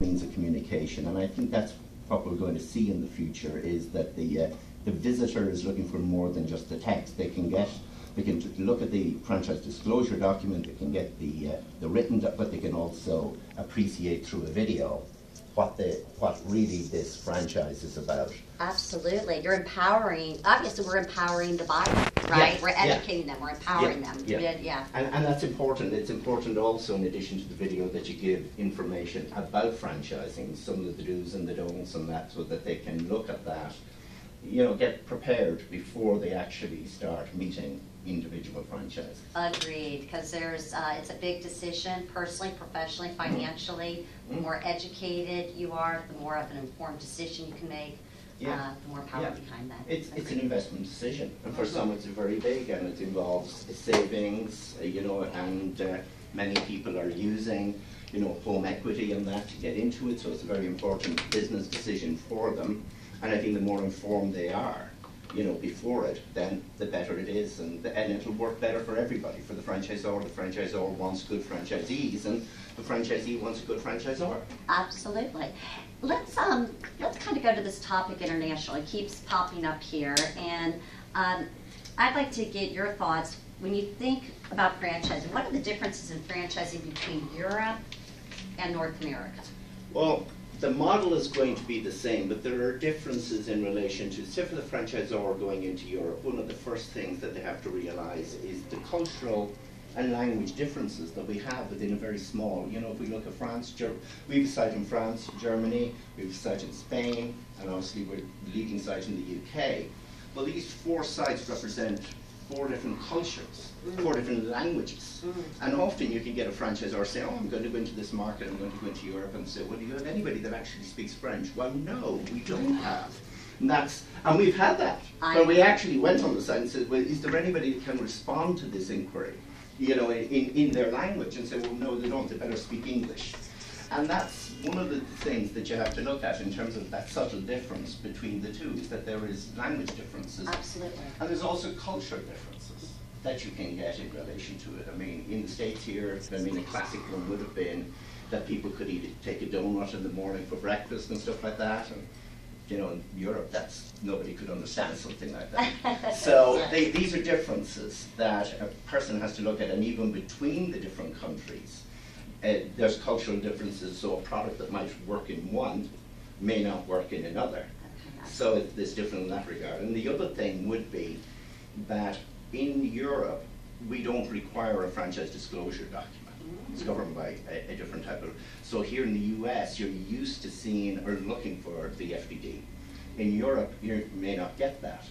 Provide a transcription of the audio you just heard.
means of communication, and I think that's what we're going to see in the future, is that the visitor is looking for more than just the text. They can look at the franchise disclosure document, they can get the written, but they can also appreciate through a video what really this franchise is about. Absolutely. You're empowering, obviously we're empowering the buyer, right? Yeah, we're educating them, we're empowering them. Yeah. And that's important. It's important also, in addition to the video, that you give information about franchising, some of the do's and the don'ts and that, so that they can look at that, get prepared before they actually start meeting individual franchises. Agreed, because it's a big decision, personally, professionally, financially. The more educated you are, the more of an informed decision you can make, the more power behind that. It's an investment decision, and for some it's very big, and it involves savings, and many people are using, home equity and that to get into it, so it's a very important business decision for them. And I think the more informed they are, before it, then the better it is, and it'll work better for everybody. For the franchisor wants good franchisees, and the franchisee wants a good franchisor. Absolutely. Let's kind of go to this topic international. It keeps popping up here, and I'd like to get your thoughts. When you think about franchising, what are the differences in franchising between Europe and North America? Well, the model is going to be the same, but there are differences in relation to, say for the franchisor going into Europe, one of the first things that they have to realize is the cultural and language differences that we have within a very small, if we look at France, we have a site in France, Germany, we have a site in Spain, and obviously we're the leading site in the UK. Well, these 4 sites represent 4 different cultures, 4 different languages. And often you can get a franchisor say, I'm going to go into this market, I'm going to go into Europe, and say, well, do you have anybody that actually speaks French? Well, no, we don't have. And we've had that. But we actually went on the site and said, well, is there anybody that can respond to this inquiry, in their language? And say, well, no, they don't, they better speak English. And that's one of the things that you have to look at in terms of that subtle difference between the two, is that there is language differences. Absolutely. And there's also cultural differences that you can get in relation to it. I mean, in the States here, a classic one would have been that people could take a donut in the morning for breakfast and stuff like that. And, in Europe, nobody could understand something like that. So these are differences that a person has to look at, and even between the different countries, there's cultural differences, so a product that might work in one may not work in another. So it's different in that regard. And the other thing would be that in Europe, we don't require a franchise disclosure document. It's governed by a different type of. So here in the US, you're used to seeing or looking for the FDD. In Europe, you may not get that.